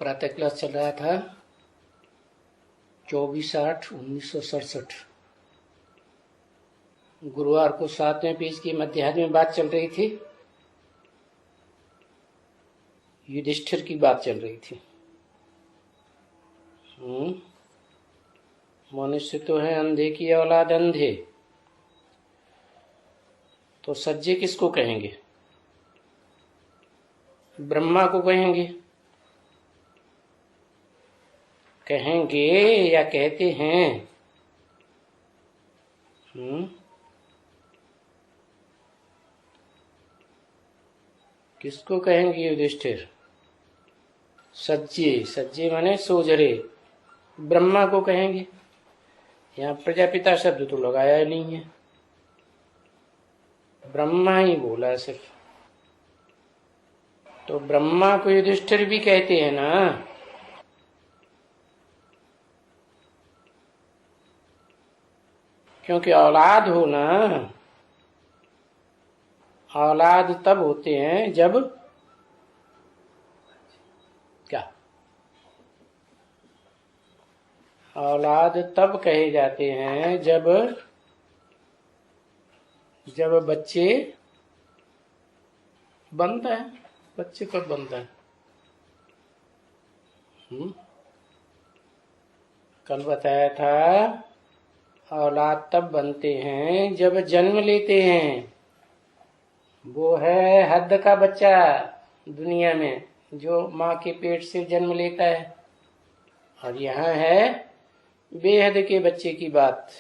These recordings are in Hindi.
प्रातः क्लास चल रहा था 24/8/1967। गुरुवार को 7वें पेज की मध्याह्न में बात चल रही थी। युधिष्ठिर की बात चल रही थी। मनुष्य तो है अंधे की औलाद अंधे, तो सज्जे किसको कहेंगे? ब्रह्मा को कहेंगे या कहते हैं? किसको कहेंगे युधिष्ठिर? सज्जे माने सोजरे, ब्रह्मा को कहेंगे। यहाँ प्रजापिता शब्द तो लगाया ही नहीं है, ब्रह्मा ही बोला सिर्फ। तो ब्रह्मा को युधिष्ठिर भी कहते हैं ना। क्योंकि औलाद हो ना, औलाद तब होते हैं जब क्या? औलाद तब कहे जाते हैं जब बच्चे बनता है। बच्चे कब बनता है? कल बताया था, औलाद तब बनते हैं जब जन्म लेते हैं। वो है हद का बच्चा दुनिया में, जो माँ के पेट से जन्म लेता है। और यहाँ है बेहद के बच्चे की बात।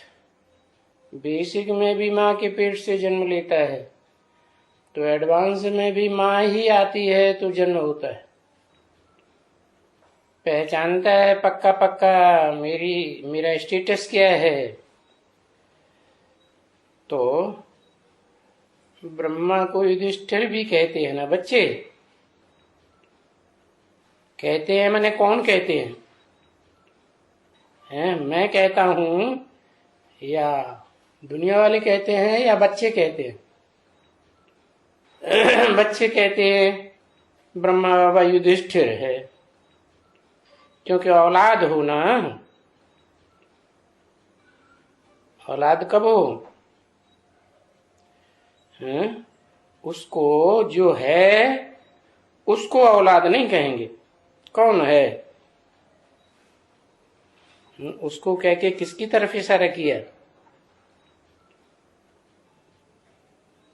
बेसिक में भी माँ के पेट से जन्म लेता है, तो एडवांस में भी माँ ही आती है तो जन्म होता है। पहचानता है पक्का पक्का मेरा स्टेटस क्या है। तो ब्रह्मा को युधिष्ठिर भी कहते हैं ना। बच्चे कहते हैं, मैंने कौन कहते हैं? मैं कहता हूं या दुनिया वाले कहते हैं या बच्चे कहते हैं? बच्चे कहते हैं ब्रह्मा बाबा युधिष्ठिर है, क्योंकि औलाद हो ना। औलाद कब हो? उसको जो है उसको औलाद नहीं कहेंगे। कौन है? उसको कह के किसकी तरफ इशारा किया?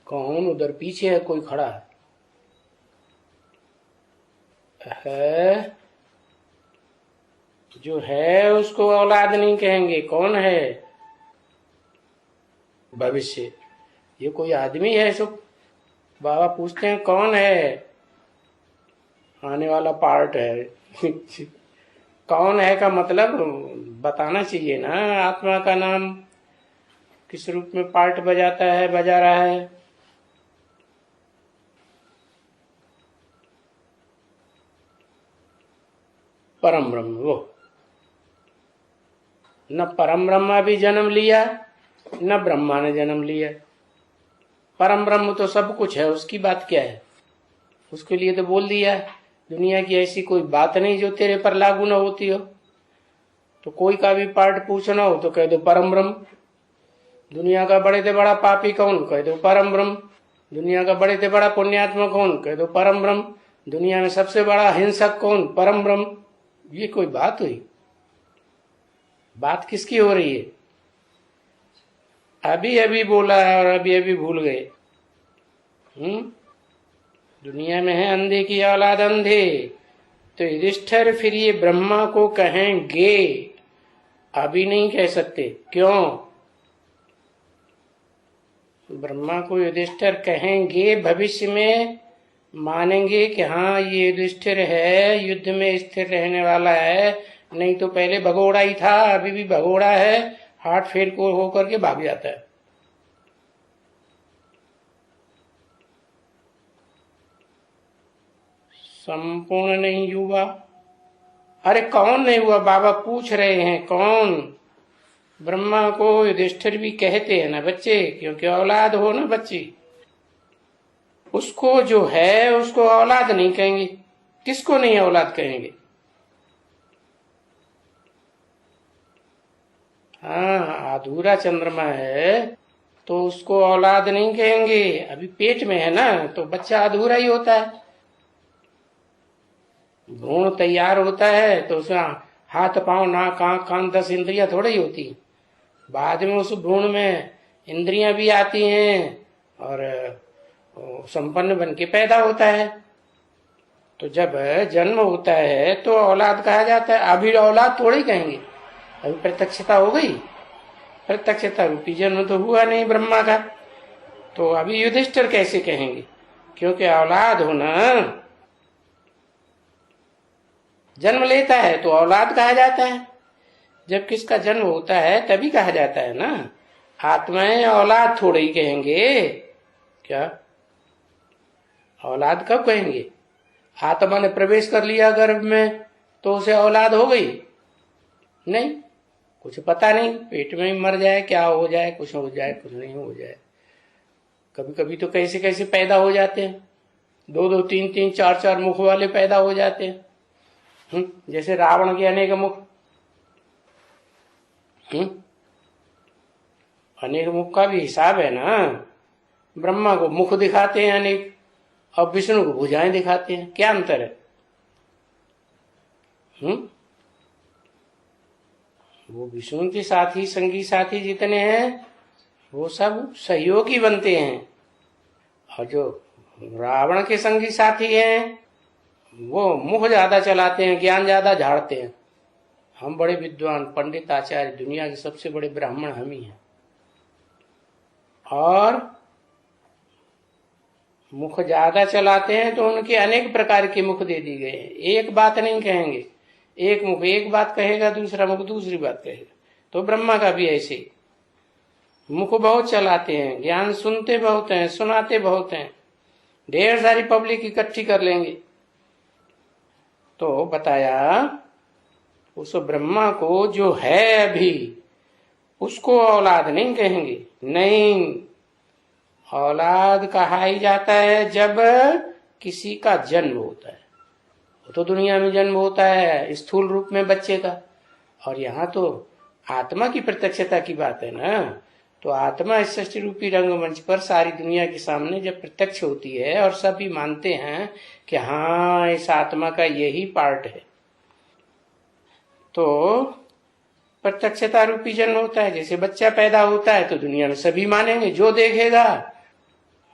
कौन? उधर पीछे है कोई खड़ा है। जो है उसको औलाद नहीं कहेंगे। कौन है? भविष्य। ये कोई आदमी है? सो बाबा पूछते हैं कौन है? आने वाला पार्ट है। कौन है का मतलब बताना चाहिए ना। आत्मा का नाम किस रूप में पार्ट बजा रहा है। परम ब्रह्म। वो न परम ब्रह्मा भी जन्म लिया न ब्रह्मा ने जन्म लिया। परम ब्रह्म तो सब कुछ है, उसकी बात क्या है? उसके लिए तो बोल दिया, दुनिया की ऐसी कोई बात नहीं जो तेरे पर लागू न होती हो। तो कोई का भी पार्ट पूछना हो तो कह दो परम ब्रह्म। दुनिया का बड़े से बड़ा पापी कौन? कह दो परम ब्रह्म। दुनिया का बड़े से बड़ा पुण्यात्मा कौन? कह दो परम ब्रह्म। दुनिया में सबसे बड़ा हिंसक कौन? परम ब्रह्म। ये कोई बात हुई? बात किसकी हो रही है? अभी अभी बोला है और अभी अभी भूल गए। दुनिया में है अंधे की औलाद अंधे, तो युधिष्ठिर फिर ये ब्रह्मा को कहेंगे, अभी नहीं कह सकते। क्यों? ब्रह्मा को युधिष्ठिर कहेंगे, भविष्य में मानेंगे कि हाँ ये युधिष्ठिर है, युद्ध में स्थिर रहने वाला है। नहीं तो पहले भगोड़ा ही था, अभी भी भगोड़ा है, हार्ट फेल को होकर के भाग जाता है। संपूर्ण नहीं हुआ। अरे कौन नहीं हुआ? बाबा पूछ रहे हैं कौन? ब्रह्मा को युधिष्ठिर भी कहते हैं ना बच्चे, क्योंकि औलाद हो ना बच्ची। उसको जो है उसको औलाद नहीं कहेंगे। किसको नहीं औलाद कहेंगे? हाँ, अधूरा चंद्रमा है तो उसको औलाद नहीं कहेंगे, अभी पेट में है ना, तो बच्चा अधूरा ही होता है। भ्रूण तैयार होता है तो उसमें हाथ पांव नाक आंख कान 10 इंद्रियां थोड़ी ही होती, बाद में उस भ्रूण में इंद्रियां भी आती हैं और संपन्न बन के पैदा होता है। तो जब जन्म होता है तो औलाद कहा जाता है, अभी औलाद थोड़ी कहेंगे, अभी प्रत्यक्षता हो गई, प्रत्यक्षता रूपी जन्म तो हुआ नहीं ब्रह्मा का, तो अभी युधिष्ठिर कैसे कहेंगे, क्योंकि औलाद होना जन्म लेता है तो औलाद कहा जाता है। जब किसका जन्म होता है तभी कहा जाता है ना, आत्माएं औलाद थोड़े ही कहेंगे, क्या औलाद कब कहेंगे? आत्मा ने प्रवेश कर लिया गर्भ में तो उसे औलाद हो गई? नहीं, कुछ पता नहीं, पेट में ही मर जाए, क्या हो जाए, कुछ हो जाए, कुछ नहीं हो जाए। कभी कभी तो कैसे कैसे पैदा हो जाते हैं, 2-2, 3-3, 4-4 मुख वाले पैदा हो जाते हैं। जैसे रावण के अनेक मुख, अनेक मुख का भी हिसाब है ना। ब्रह्मा को मुख दिखाते हैं अनेक और विष्णु को भुजाएं दिखाते हैं, क्या अंतर है? वो विष्णु के साथी संगी साथी जितने हैं वो सब सहयोगी बनते हैं, और जो रावण के संगी साथी हैं वो मुख ज्यादा चलाते हैं, ज्ञान ज्यादा झाड़ते हैं। हम बड़े विद्वान पंडित आचार्य, दुनिया के सबसे बड़े ब्राह्मण हम ही हैं, और मुख ज्यादा चलाते हैं तो उनके अनेक प्रकार के मुख दे दी गए हैं, एक बात नहीं कहेंगे। एक मुख एक बात कहेगा, दूसरा मुख दूसरी बात कहेगा। तो ब्रह्मा का भी ऐसे ही मुख बहुत चलाते हैं, ज्ञान सुनते बहुत हैं, सुनाते बहुत हैं, ढेर सारी पब्लिक इकट्ठी कर लेंगे। तो बताया उस ब्रह्मा को जो है अभी उसको औलाद नहीं कहेंगे, नहीं, औलाद कहा ही जाता है जब किसी का जन्म होता है। वो तो दुनिया में जन्म होता है स्थूल रूप में बच्चे का, और यहाँ तो आत्मा की प्रत्यक्षता की बात है ना। तो आत्मा इस सृष्टि रूपी रंगमंच पर सारी दुनिया के सामने जब प्रत्यक्ष होती है और सभी मानते हैं कि हाँ इस आत्मा का यही पार्ट है, तो प्रत्यक्षता रूपी जन्म होता है। जैसे बच्चा पैदा होता है तो दुनिया में सभी मानेंगे, जो देखेगा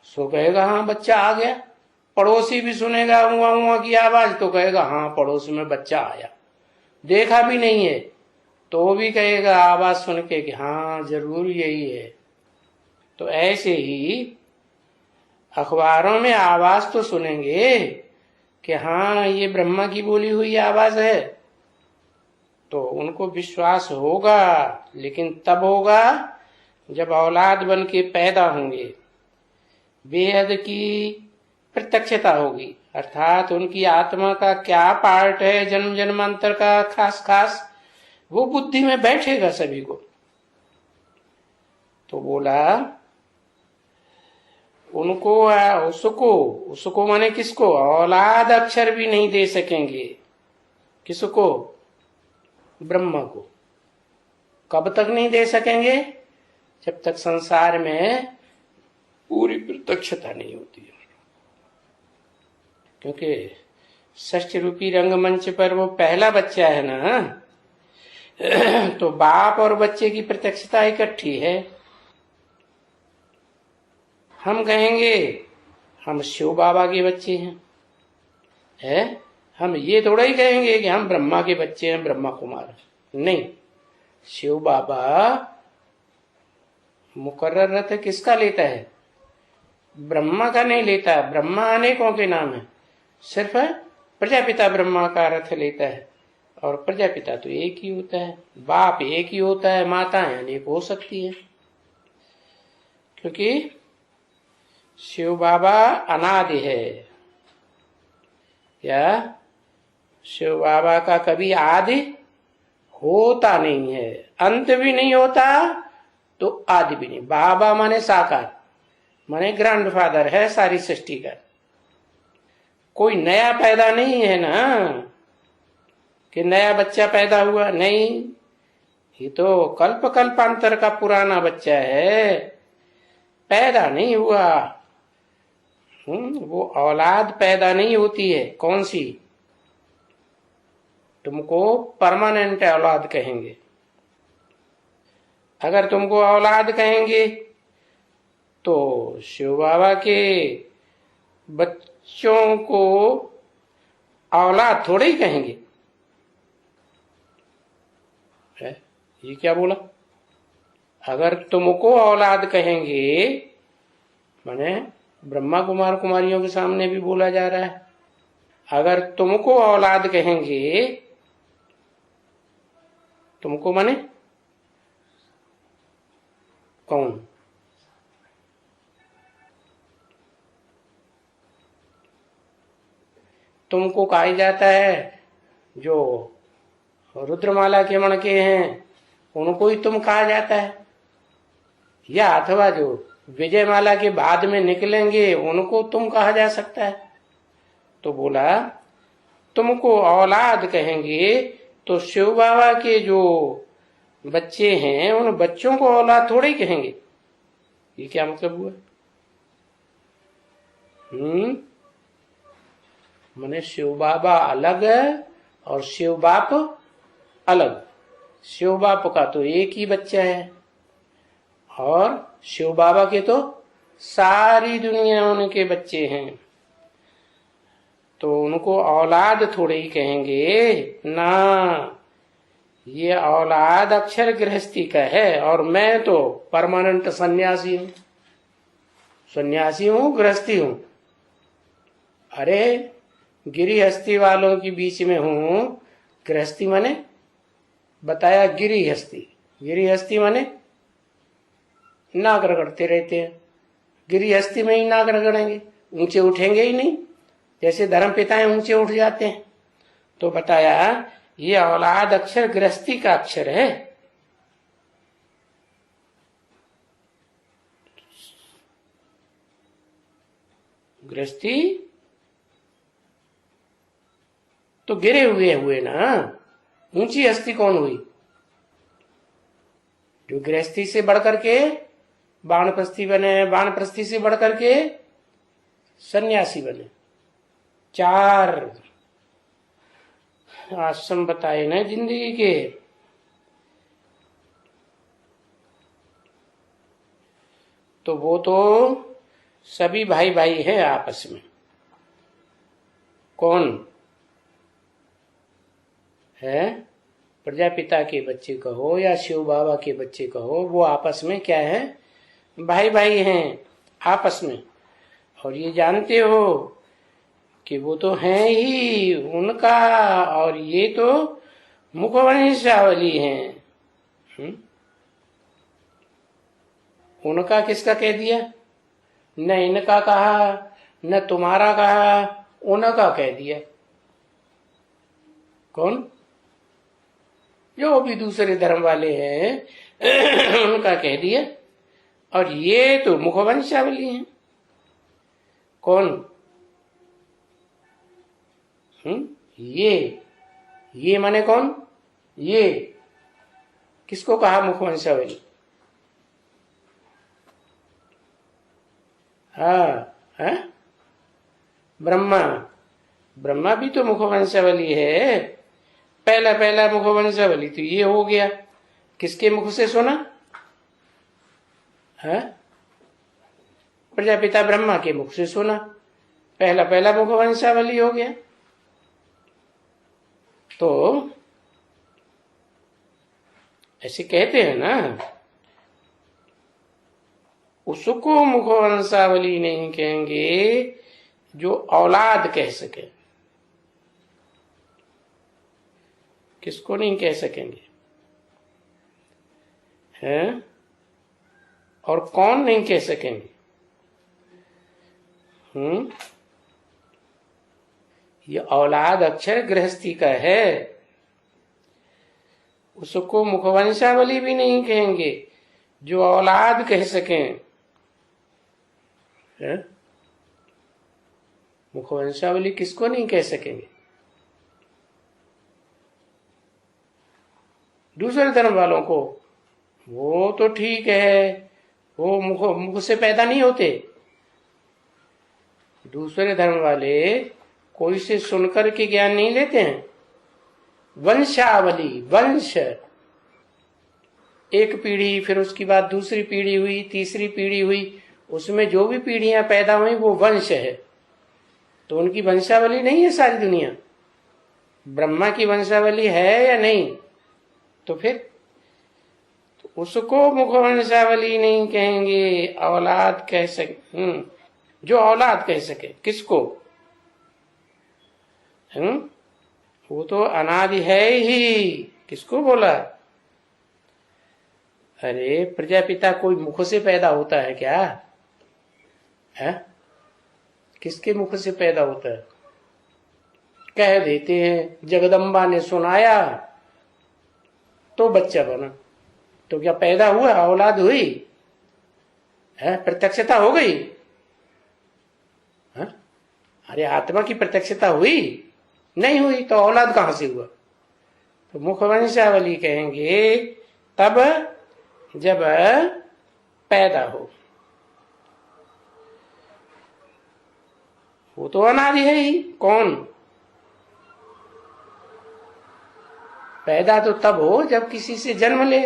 सो कहेगा हाँ बच्चा आ गया। पड़ोसी भी सुनेगा हुआ हुआ की आवाज तो कहेगा हाँ पड़ोस में बच्चा आया, देखा भी नहीं है तो भी कहेगा आवाज सुन के कि हाँ जरूर यही है। तो ऐसे ही अखबारों में आवाज तो सुनेंगे कि हाँ ये ब्रह्मा की बोली हुई आवाज है, तो उनको विश्वास होगा, लेकिन तब होगा जब औलाद बन के पैदा होंगे, बेहद की प्रत्यक्षता होगी, अर्थात उनकी आत्मा का क्या पार्ट है जन्म जन्मांतर का खास खास, वो बुद्धि में बैठेगा सभी को। तो बोला उनको उसको माने किसको? औलाद अक्षर भी नहीं दे सकेंगे। किसको? ब्रह्मा को। कब तक नहीं दे सकेंगे? जब तक संसार में पूरी प्रत्यक्षता नहीं होती है। क्योंकि षष्ठ रूपी रंगमंच पर वो पहला बच्चा है ना, तो बाप और बच्चे की प्रत्यक्षता इकट्ठी है। हम कहेंगे हम शिव बाबा के बच्चे हैं, हम ये थोड़ा ही कहेंगे कि हम ब्रह्मा के बच्चे हैं, ब्रह्मा कुमार। नहीं, शिव बाबा मुकर्रर रथ किसका लेता है? ब्रह्मा का नहीं लेता। ब्रह्मा अनेकों के नाम है, सिर्फ प्रजापिता ब्रह्मा का रथ लेता है, और प्रजापिता तो एक ही होता है, बाप एक ही होता है, माताएं अनेक हो सकती है। क्योंकि शिव बाबा अनादि है, या शिव बाबा का कभी आदि होता नहीं है, अंत भी नहीं होता तो आदि भी नहीं। बाबा माने साकार, माने ग्रैंडफादर है सारी सृष्टि का। कोई नया पैदा नहीं है ना, कि नया बच्चा पैदा हुआ, नहीं, ये तो कल्प कल्पांतर का पुराना बच्चा है, पैदा नहीं हुआ। वो औलाद पैदा नहीं होती है। कौन सी? तुमको परमानेंट औलाद कहेंगे। अगर तुमको औलाद कहेंगे तो शिव बाबा के बच्चों को औलाद थोड़े ही कहेंगे। है? ये क्या बोला? अगर तुमको औलाद कहेंगे, माने ब्रह्मा कुमार कुमारियों के सामने भी बोला जा रहा है, अगर तुमको औलाद कहेंगे, तुमको माने कौन? तुमको कहा जाता है जो रुद्रमाला के मणके हैं, उनको ही तुम कहा जाता है, या अथवा जो विजयमाला के बाद में निकलेंगे उनको तुम कहा जा सकता है। तो बोला तुमको औलाद कहेंगे तो शिव बाबा के जो बच्चे हैं उन बच्चों को औलाद थोड़े ही कहेंगे। ये क्या मतलब हुआ? माने शिव बाबा अलग और शिव बाप अलग। शिव बाप का तो एक ही बच्चा है और शिव बाबा के तो सारी दुनिया उनके बच्चे हैं, तो उनको औलाद थोड़े ही कहेंगे ना। ये औलाद अक्षर गृहस्थी का है और मैं तो परमानेंट सन्यासी हूं। सन्यासी हूं, गृहस्थी हूं। अरे गिरिहस्ती वालों के बीच में हूं। गृहस्थी माने बताया, गिरिहस्ती। गिरिहस्ती माने नाक रगड़ते रहते हैं। गिरिहस्ती में ही नाक रगड़ेंगे, ऊंचे उठेंगे ही नहीं। जैसे धर्म पिताएं ऊंचे उठ जाते हैं। तो बताया ये औलाद अक्षर गृहस्थी का अक्षर है। गृहस्थी तो गिरे हुए ना, ऊंची हस्ती कौन हुई? जो गृहस्थी से बढ़कर के वानप्रस्थी बने, वानप्रस्थी से बढ़कर के सन्यासी बने। 4 आश्रम बताए ना जिंदगी के। तो वो तो सभी भाई भाई हैं आपस में। कौन है? प्रजापिता के बच्चे कहो या शिव बाबा के बच्चे कहो, वो आपस में क्या है? भाई भाई हैं आपस में। और ये जानते हो कि वो तो हैं ही उनका, और ये तो मुखवंशावली हैं। उनका किसका कह दिया? न इनका कहा, न तुम्हारा कहा, उनका कह दिया। कौन? जो भी दूसरे धर्म वाले हैं उनका कह दिया। और ये तो मुखवंशावली हैं। कौन? ये माने कौन? ये किसको कहा मुखवंशावली? हाँ, ब्रह्मा। ब्रह्मा भी तो मुखवंशावली है। पहला मुखवंशावली तो ये हो गया। किसके मुख से सुना? है? प्रजापिता ब्रह्मा के मुख से सुना। पहला मुखवंशावली हो गया। तो ऐसे कहते हैं ना, उसको मुखवंशावली नहीं कहेंगे जो औलाद कह सके। किसको नहीं कह सकेंगे? हैं? और कौन नहीं कह सकेंगे? ये औलाद अक्षर गृहस्थी का है। उसको मुखवंशावली भी नहीं कहेंगे जो औलाद कह सकें। मुखवंशावली किसको नहीं कह सकेंगे? दूसरे धर्म वालों को वो तो ठीक है, वो मुख से पैदा नहीं होते। दूसरे धर्म वाले कोई से सुनकर के ज्ञान नहीं लेते हैं। वंशावली, वंश, एक पीढ़ी, फिर उसके बाद दूसरी पीढ़ी हुई, तीसरी पीढ़ी हुई, उसमें जो भी पीढ़ियां पैदा हुई वो वंश है। तो उनकी वंशावली नहीं है सारी दुनिया। ब्रह्मा की वंशावली है या नहीं? तो फिर तो उसको मुख वंशावली नहीं कहेंगे, औलाद कह सके। जो औलाद कह सके किसको? वो तो अनादि है ही। किसको बोला? अरे प्रजापिता कोई मुख से पैदा होता है क्या? है? किसके मुख से पैदा होता है? कह देते हैं जगदम्बा ने सुनाया तो बच्चा बना। तो क्या पैदा हुआ? औलाद हुई है? प्रत्यक्षता हो गई है? अरे आत्मा की प्रत्यक्षता हुई नहीं हुई तो औलाद कहां से हुआ? तो मुखवंशावली कहेंगे तब जब पैदा हो। वो तो अनादि है ही। कौन? पैदा तो तब हो जब किसी से जन्म ले।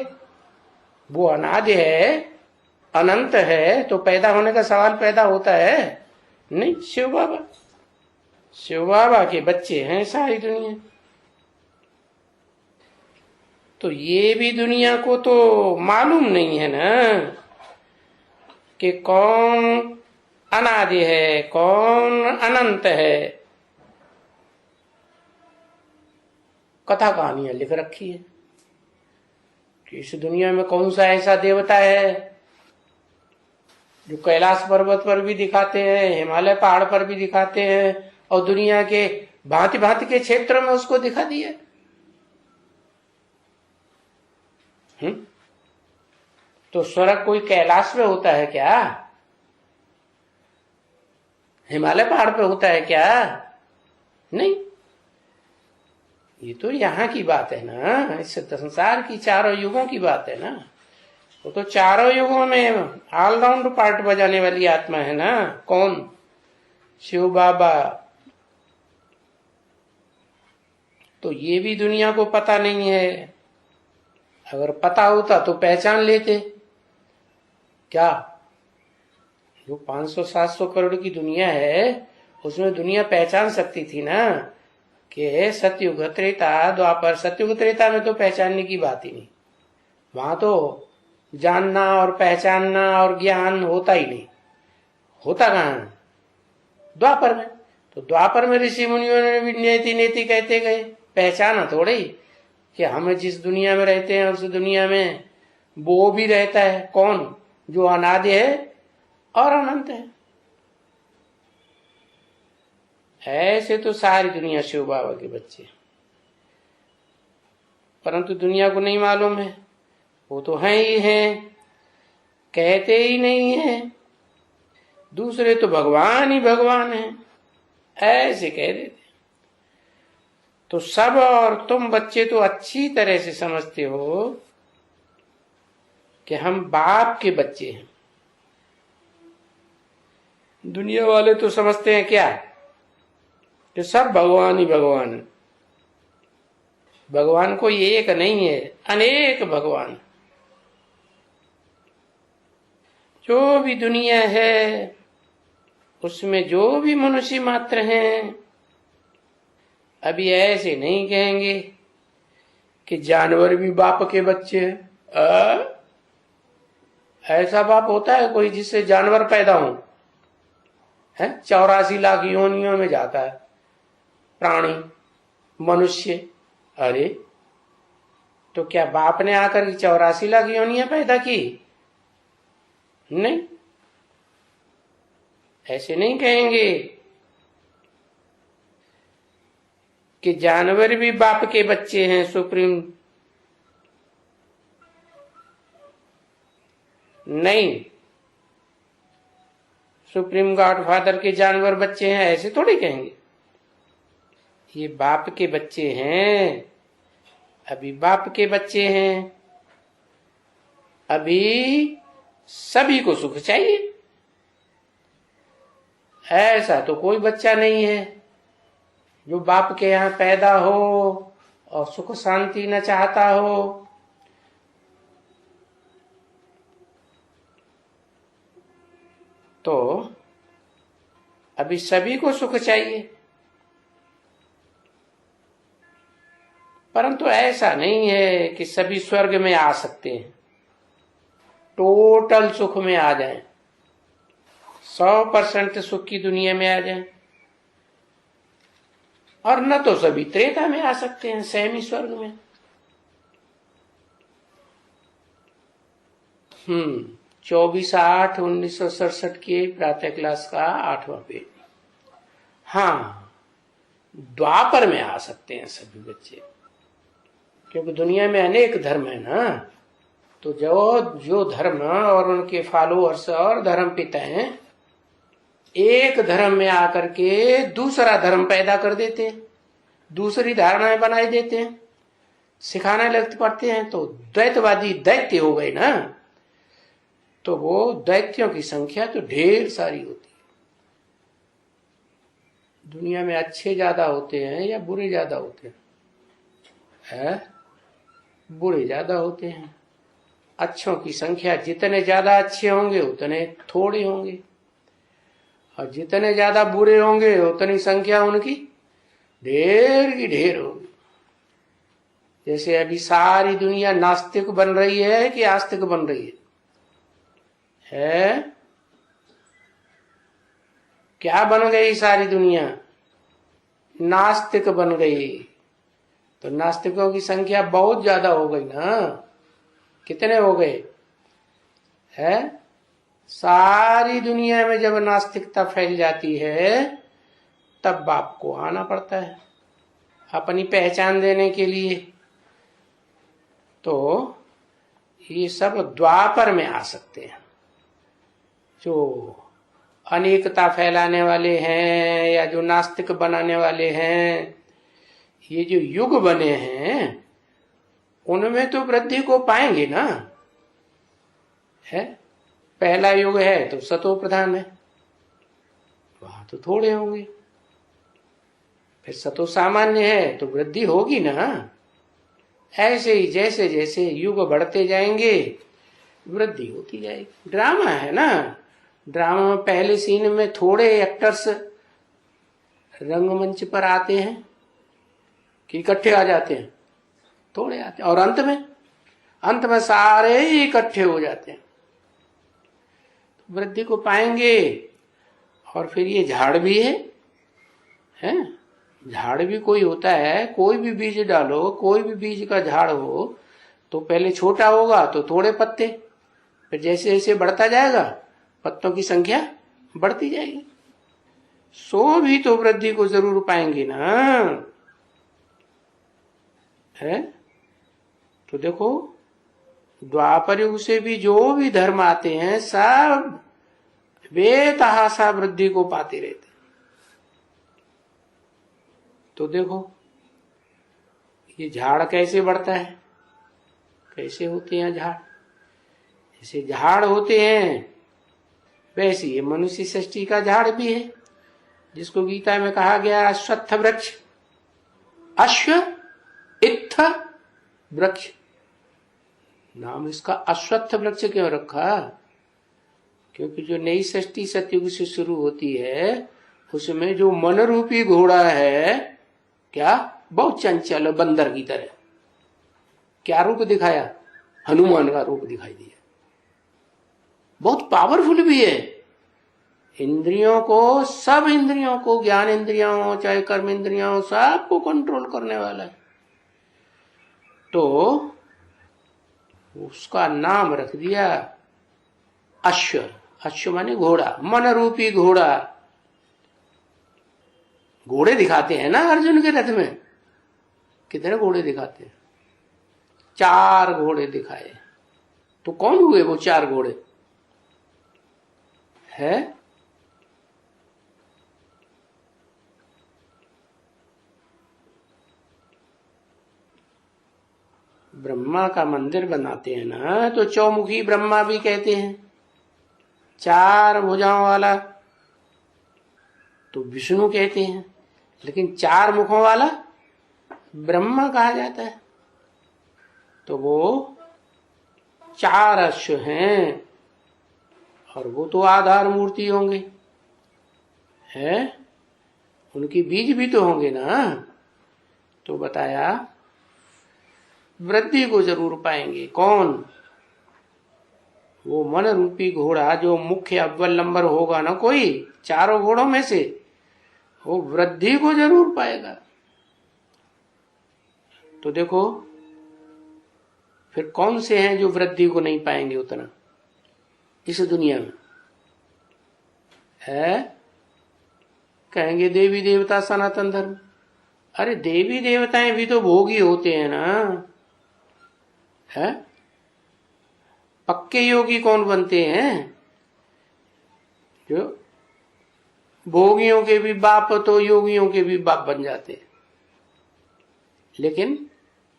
वो अनादि है, अनंत है, तो पैदा होने का सवाल पैदा होता है नहीं। शिव बाबा, शिव बाबा के बच्चे हैं सारी दुनिया। तो ये भी दुनिया को तो मालूम नहीं है ना कि कौन अनादि है, कौन अनंत है। कथा कहानियां लिख रखी है कि इस दुनिया में कौन सा ऐसा देवता है जो कैलाश पर्वत पर भी दिखाते हैं, हिमालय पहाड़ पर भी दिखाते हैं, और दुनिया के भांति भांति के क्षेत्र में उसको दिखा दिया। तो स्वर्ग कोई कैलाश में होता है क्या? हिमालय पहाड़ पे होता है क्या? नहीं। ये तो यहाँ की बात है ना, इस संसार की चारों युगों की बात है ना। वो तो चारों युगों में ऑलराउंड पार्ट बजाने वाली आत्मा है ना। कौन? शिव बाबा। तो ये भी दुनिया को पता नहीं है। अगर पता होता तो पहचान लेते। क्या जो 500-700 करोड़ की दुनिया है उसमें दुनिया पहचान सकती थी ना कि सतयुग, त्रेता, द्वापर। सतयुग त्रेता में तो पहचानने की बात ही नहीं। वहां तो जानना और पहचानना और ज्ञान होता ही नहीं। होता कहां? द्वापर में। तो द्वापर में ऋषि मुनियों ने भी नेति नेति कहते गए, पहचाना थोड़े ही कि हम जिस दुनिया में रहते हैं उस दुनिया में वो भी रहता है। कौन? जो अनादि है और अनंत है। ऐसे तो सारी दुनिया शिव बाबा के बच्चे, परंतु दुनिया को नहीं मालूम है। वो तो हैं ही हैं, कहते ही नहीं है। दूसरे तो भगवान ही भगवान है ऐसे कह देते। तो सब और तुम बच्चे तो अच्छी तरह से समझते हो कि हम बाप के बच्चे हैं। दुनिया वाले तो समझते हैं क्या कि सब भगवान ही भगवान है। भगवान कोई एक नहीं है, अनेक भगवान। जो भी दुनिया है उसमें जो भी मनुष्य मात्र हैं, अभी ऐसे नहीं कहेंगे कि जानवर भी बाप के बच्चे हैं। ऐसा बाप होता है कोई जिससे जानवर पैदा हो? है 84 लाख योनियों में जाता है प्राणी, मनुष्य। अरे तो क्या बाप ने आकर 84 लाख योनियां पैदा की? नहीं, ऐसे नहीं कहेंगे कि जानवर भी बाप के बच्चे हैं। सुप्रीम नहीं, सुप्रीम गॉड फादर के जानवर बच्चे हैं ऐसे थोड़ी कहेंगे। ये बाप के बच्चे हैं। अभी बाप के बच्चे हैं, अभी सभी को सुख चाहिए। ऐसा तो कोई बच्चा नहीं है जो बाप के यहाँ पैदा हो और सुख शांति न चाहता हो। तो अभी सभी को सुख चाहिए, परंतु ऐसा नहीं है कि सभी स्वर्ग में आ सकते हैं, टोटल सुख में आ जाएं, 100% सुख की दुनिया में आ जाएं। और न तो सभी त्रेता में आ सकते हैं, सहमी स्वर्ग में। 24/8/1967 के प्रातः क्लास का 8वां पेज। हाँ, द्वापर में आ सकते हैं सभी बच्चे, क्योंकि दुनिया में अनेक धर्म है ना। तो जो धर्म और उनके फॉलोअर्स और धर्म पिता हैं, एक धर्म में आकर के दूसरा धर्म पैदा कर देते हैं, दूसरी धारणाएं बनाई देते हैं, सिखाने लगते पड़ते हैं, तो द्वैतवादी दैत्य हो गए ना। तो वो दैत्यों की संख्या तो ढेर सारी होती है। दुनिया में अच्छे ज्यादा होते हैं या बुरे ज्यादा होते हैं? बुरे ज्यादा होते हैं। अच्छों की संख्या जितने ज्यादा अच्छे होंगे उतने थोड़े होंगे, और जितने ज्यादा बुरे होंगे उतनी संख्या उनकी ढेर की ढेर होगी। जैसे अभी सारी दुनिया नास्तिक बन रही है कि आस्तिक बन रही है? क्या बन गई सारी दुनिया? नास्तिक बन गई। तो नास्तिकों की संख्या बहुत ज्यादा हो गई ना। कितने हो गए है? सारी दुनिया में जब नास्तिकता फैल जाती है तब बाप को आना पड़ता है अपनी पहचान देने के लिए। तो ये सब द्वापर में आ सकते हैं। जो अनेकता फैलाने वाले हैं या जो नास्तिक बनाने वाले हैं, ये जो युग बने हैं उनमें तो वृद्धि को पाएंगे ना। है पहला युग है तो सतो प्रधान है, वहां तो थोड़े होंगे। फिर सतो सामान्य है तो वृद्धि होगी ना। ऐसे ही जैसे जैसे युग बढ़ते जाएंगे वृद्धि होती जाएगी। ड्रामा है ना, ड्रामा में पहले सीन में थोड़े एक्टर्स रंगमंच पर आते हैं कि इकट्ठे आ जाते हैं? थोड़े आते हैं। और अंत में सारे ही इकट्ठे हो जाते हैं, वृद्धि को पाएंगे। और फिर ये झाड़ भी है? झाड़ भी कोई होता है। कोई भी बीज डालो, कोई भी बीज का झाड़ हो तो पहले छोटा होगा तो थोड़े पत्ते, फिर जैसे जैसे बढ़ता जाएगा पत्तों की संख्या बढ़ती जाएगी। सो भी तो वृद्धि को जरूर पाएंगे ना। है तो देखो, द्वापर युग से भी जो भी धर्म आते हैं सब बेतहासा वृद्धि को पाते रहते। तो देखो ये झाड़ कैसे बढ़ता है, कैसे होते हैं झाड़। जैसे झाड़ होते हैं वैसे ये मनुष्य सृष्टि का झाड़ भी है, जिसको गीता में कहा गया अश्वत्थ वृक्ष। अश्व इत्थ वृक्ष, नाम इसका अश्वत्थ वृक्ष क्यों रखा? क्योंकि जो नई सृष्टि सतयुग से शुरू होती है उसमें जो मन रूपी घोड़ा है, क्या बहुत चंचल बंदर की तरह। क्या रूप दिखाया? हनुमान का रूप दिखाई दिया। बहुत पावरफुल भी है। इंद्रियों को, सब इंद्रियों को, ज्ञान इंद्रियों हो चाहे कर्म इंद्रियों हो, सबको कंट्रोल करने वाला है। तो उसका नाम रख दिया अश्व। अश्व माने घोड़ा, मन रूपी घोड़ा। घोड़े दिखाते हैं ना अर्जुन के रथ में। कितने घोड़े दिखाते हैं? 4 घोड़े दिखाए। तो कौन हुए वो 4 घोड़े? है ब्रह्मा का मंदिर बनाते हैं ना, तो चौमुखी ब्रह्मा भी कहते हैं, 4 भुजाओं वाला तो विष्णु कहते हैं, लेकिन 4 मुखों वाला ब्रह्मा कहा जाता है। तो वो 4 अश्व हैं और वो तो आधार मूर्ति होंगे, है, उनकी बीज भी तो होंगे ना। तो बताया वृद्धि को जरूर पाएंगे। कौन? वो मन रूपी घोड़ा जो मुख्य अव्वल नंबर होगा ना, कोई 4 घोड़ों में से, वो वृद्धि को जरूर पाएगा। तो देखो फिर कौन से हैं जो वृद्धि को नहीं पाएंगे उतना इस दुनिया में, है? कहेंगे देवी देवता सनातन धर्म। अरे देवी देवताएं भी तो भोगी होते हैं ना, है? पक्के योगी कौन बनते हैं? जो भोगियों के भी बाप तो योगियों के भी बाप बन जाते हैं। लेकिन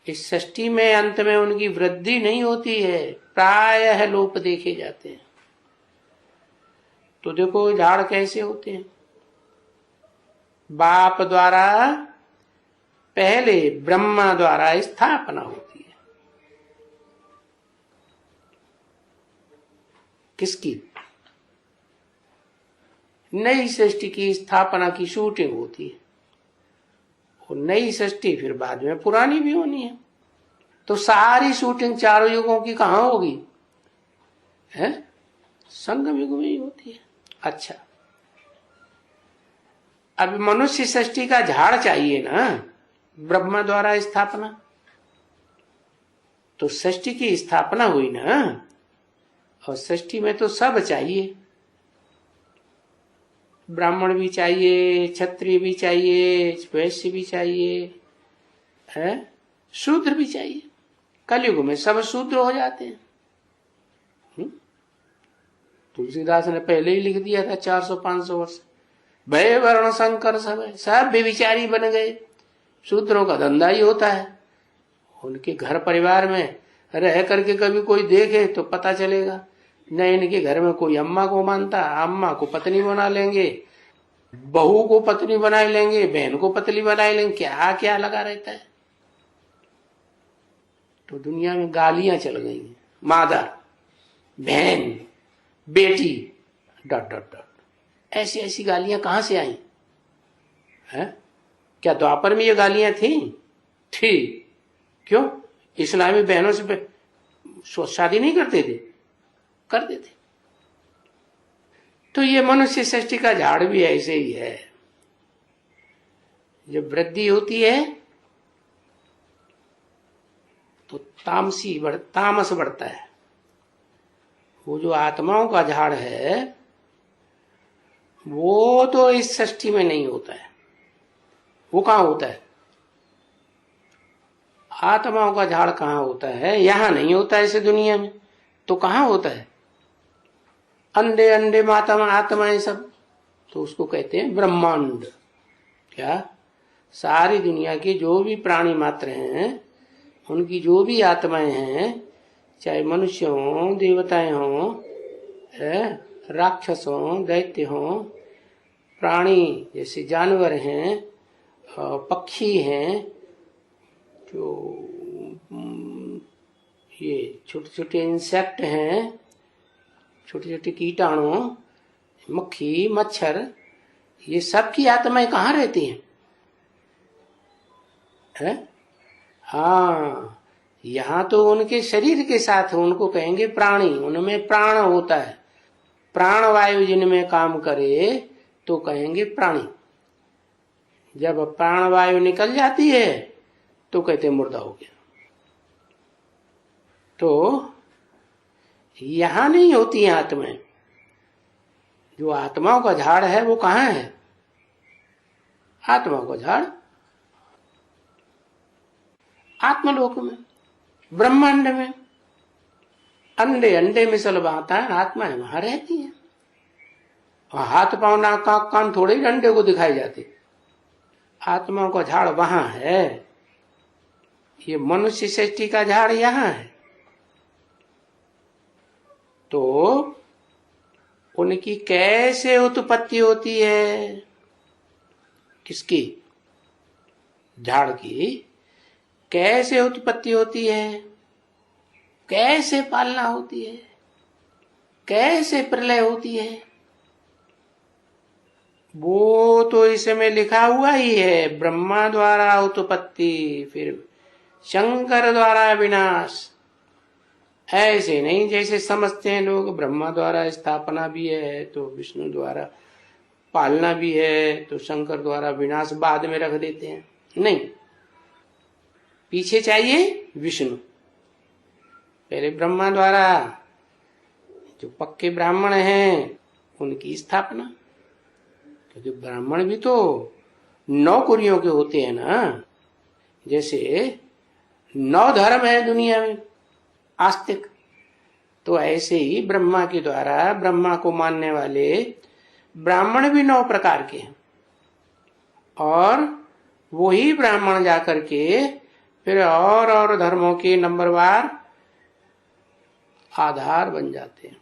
इस सृष्टि में अंत में उनकी वृद्धि नहीं होती है, प्रायः लोप देखे जाते हैं। तो देखो झाड़ कैसे होते हैं। बाप द्वारा पहले ब्रह्मा द्वारा स्थापना होती है। किसकी? नई सृष्टि की स्थापना की शूटिंग होती है। और नई सृष्टि फिर बाद में पुरानी भी होनी है। तो सारी शूटिंग 4 युगों की कहां होगी? है संगम युग में ही होती है। अच्छा, अब मनुष्य सृष्टि का झाड़ चाहिए ना, ब्रह्मा द्वारा स्थापना। तो सृष्टि की स्थापना हुई ना, और सृष्टि में तो सब चाहिए। ब्राह्मण भी चाहिए, क्षत्रिय भी चाहिए, वैश्य भी चाहिए, है, शूद्र भी चाहिए। कलयुग में सब शूद्र हो जाते हैं। तुलसीदास ने पहले ही लिख दिया था 400-500 वर्ष, भय वर्ण संकर सब बेविचारी बन गए। शूद्रों का धंधा ही होता है। उनके घर परिवार में रह करके कभी कोई देखे तो पता चलेगा, न इनके घर में कोई अम्मा को मानता, अम्मा को पत्नी बना लेंगे, बहू को पत्नी बना लेंगे, बहन को पत्नी बना लेंगे, क्या क्या लगा रहता है। तो दुनिया में गालियां चल गई हैं, मादा, बहन, बेटी, डॉट डॉट डॉट, ऐसी ऐसी गालियां कहां से आई हैं? क्या द्वापर में ये गालियां थी? क्यों? इस्लामी बहनों से शादी नहीं करते थे? करते थे। तो ये मनुष्य सृष्टि का झाड़ भी ऐसे ही है। जब वृद्धि होती है तो तामस बढ़ता है। वो जो आत्माओं का झाड़ है वो तो इस सृष्टि में नहीं होता है। वो कहां होता है? आत्माओं का झाड़ कहां होता है? यहां नहीं होता है इस दुनिया में। तो कहां होता है? अंडे अंडे माता आत्माएं सब, तो उसको कहते हैं ब्रह्मांड। क्या? सारी दुनिया के जो भी प्राणी मात्र हैं, उनकी जो भी आत्माएं हैं, चाहे मनुष्य हो, देवताएं हो, राक्षस हो, दैत्य हो, प्राणी जैसे जानवर हैं, पक्षी हैं, जो ये छोटे छोटे इंसेक्ट हैं, छोटे छोटे कीटाणु, मक्खी, मच्छर, ये सब की आत्माएं कहाँ रहती हैं? हाँ, यहाँ तो उनके शरीर के साथ उनको कहेंगे प्राणी। उनमें प्राण होता है। प्राण वायु जिनमें काम करे तो कहेंगे प्राणी। जब प्राण वायु निकल जाती है तो कहते मुर्दा हो गया। तो यहां नहीं होती है आत्माएं। जो आत्माओं का झाड़ है वो कहाँ है? आत्माओं का झाड़ आत्मलोक में, ब्रह्मांड में। अंडे अंडे में सलबाता है, आत्माएं वहां रहती है। हाथ पांव नाक कान थोड़े ही अंडे को दिखाई जाते। आत्माओं का झाड़ वहां है। ये मनुष्य सृष्टि का झाड़ यहाँ है, तो उनकी कैसे उत्पत्ति होती है? किसकी? झाड़ की कैसे उत्पत्ति होती है? कैसे पालना होती है? कैसे प्रलय होती है? वो तो इसमें लिखा हुआ ही है, ब्रह्मा द्वारा उत्पत्ति, फिर शंकर द्वारा विनाश। ऐसे नहीं जैसे समझते हैं लोग, ब्रह्मा द्वारा स्थापना भी है तो विष्णु द्वारा पालना भी है तो शंकर द्वारा विनाश बाद में रख देते हैं। नहीं, पीछे चाहिए विष्णु, पहले ब्रह्मा द्वारा जो पक्के ब्राह्मण हैं उनकी स्थापना, क्योंकि ब्राह्मण भी तो 9 कुरियों के होते हैं ना। जैसे 9 धर्म है दुनिया में आस्तिक, तो ऐसे ही ब्रह्मा के द्वारा, ब्रह्मा को मानने वाले ब्राह्मण भी 9 प्रकार के हैं, और वही ब्राह्मण जाकर के फिर और धर्मों के नंबरवार आधार बन जाते हैं।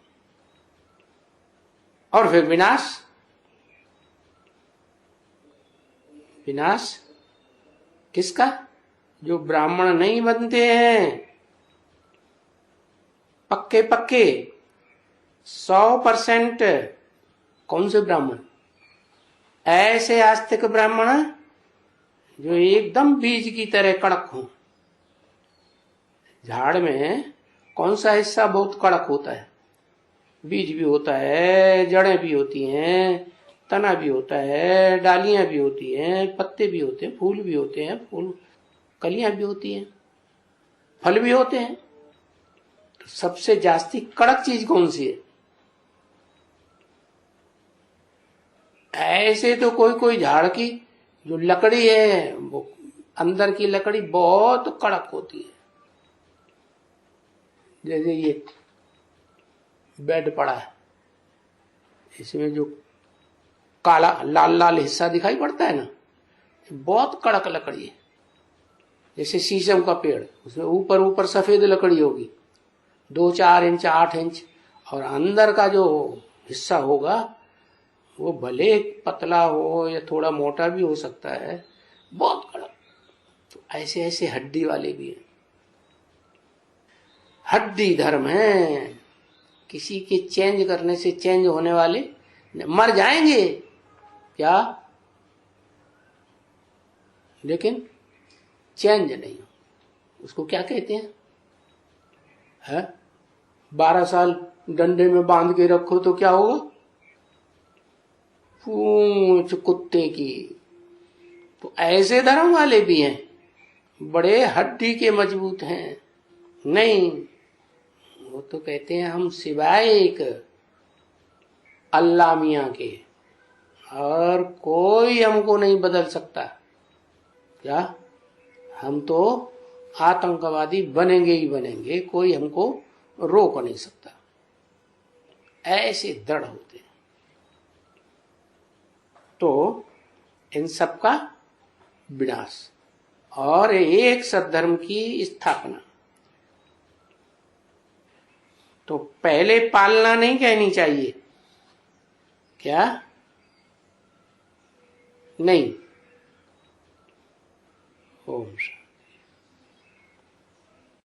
और फिर विनाश, विनाश किसका? जो ब्राह्मण नहीं बनते हैं, पक्के पक्के 100%। कौन से ब्राह्मण? ऐसे आस्तिक ब्राह्मण जो एकदम बीज की तरह कड़क हो। झाड़ में कौन सा हिस्सा बहुत कड़क होता है? बीज भी होता है, जड़ें भी होती हैं, तना भी होता है, डालियां भी होती हैं, पत्ते भी होते हैं, फूल भी होते हैं, फूल कलियां भी होती हैं, फल भी होते हैं। तो सबसे जास्ती कड़क चीज कौन सी है? ऐसे तो कोई कोई झाड़ की जो लकड़ी है, वो अंदर की लकड़ी बहुत कड़क होती है। जैसे ये बेड पड़ा है, इसमें जो काला लाल लाल हिस्सा दिखाई पड़ता है ना, बहुत कड़क लकड़ी है। जैसे शीशम का पेड़, उसमें ऊपर ऊपर सफेद लकड़ी होगी 2-4 इंच 8 इंच, और अंदर का जो हिस्सा होगा वो भले पतला हो या थोड़ा मोटा भी हो सकता है, बहुत कड़क। तो ऐसे ऐसे हड्डी वाले भी हैं, हड्डी धर्म है। किसी के चेंज करने से चेंज होने वाले मर जाएंगे क्या, लेकिन चेंज नहीं। उसको क्या कहते हैं? 12 साल डंडे में बांध के रखो तो क्या होगा? पूंछ कुत्ते की। तो ऐसे धर्म वाले भी हैं, बड़े हड्डी के मजबूत हैं। नहीं, वो तो कहते हैं हम सिवाय एक अल्लाह मियां के और कोई हमको नहीं बदल सकता। क्या? हम तो आतंकवादी बनेंगे ही बनेंगे, कोई हमको रोक नहीं सकता। ऐसे दृढ़ होते हैं। तो इन सब का विनाश और एक सद्धर्म की स्थापना। तो पहले पालना नहीं कहनी चाहिए क्या? नहीं। ओम शांति।